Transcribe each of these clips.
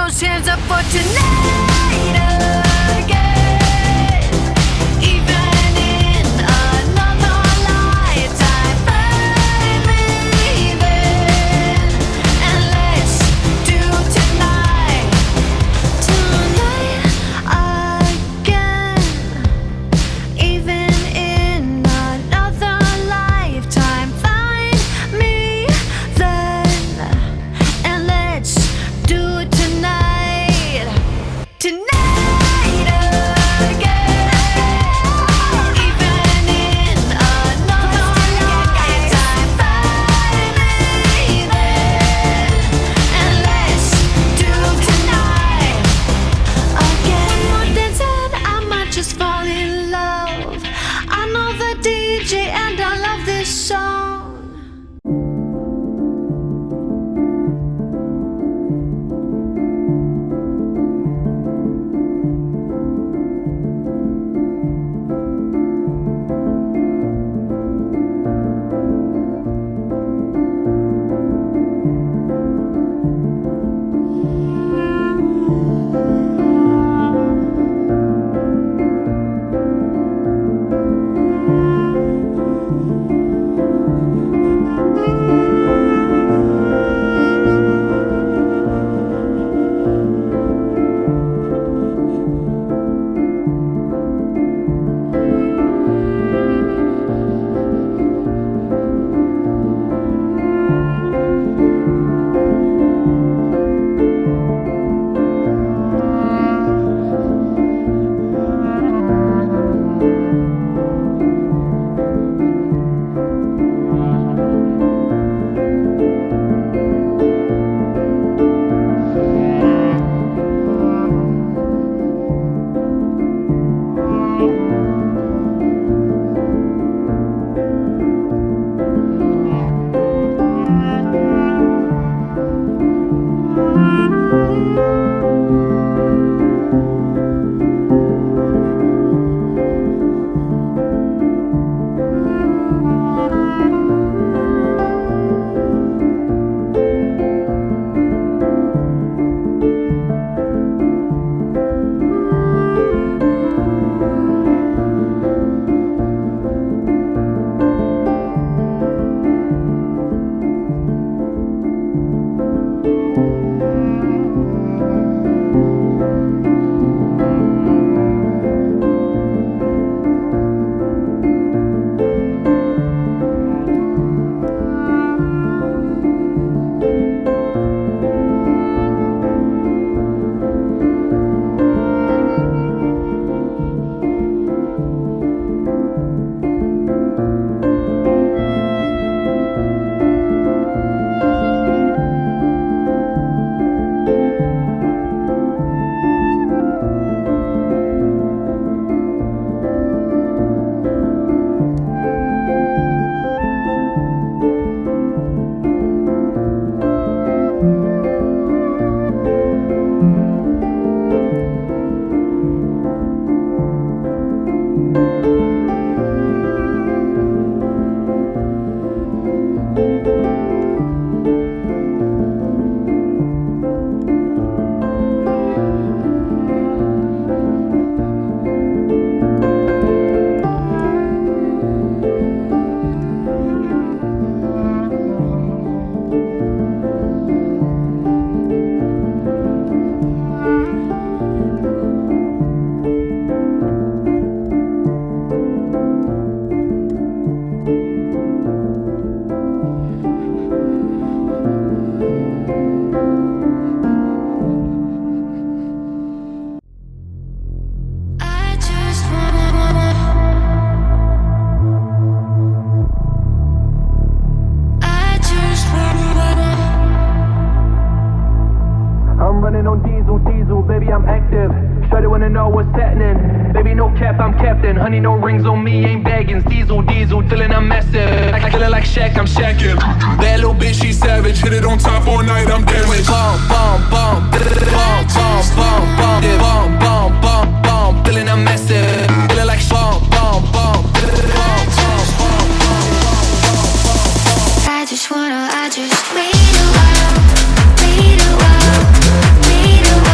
those hands up for tonight again. Even in another lifetime, find me then, and let's do tonight again. Even in another lifetime, find me then, and let's do it tonight. Tonight again. Even in another lifetime, find me then, and let's do tonight again. One more dance and I might just fall in love. I know the DJ and I love this song. Honey, no rings on me, ain't baggins. Diesel, feeling I'm massive. I feeling like Shaq, I'm shacking. That little bitch, she savage. Hit it on top all night, I'm damaged. Bomb, bomb, bomb, bomb, bomb, bomb, bomb, yeah, bomb, bomb, bomb, bomb. Feeling I'm massive. Feeling like bomb, bomb, bomb, bomb, bomb, bomb. I just need a while, need a while, need a while.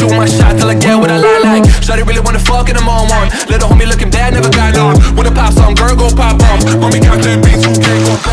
shooting my shot till I get what I like. Shawty really wanna fuck in the morning. Let the homie looking bad, never got none. When the pop song, girl go pop off. Mommy count them beats, who can't go?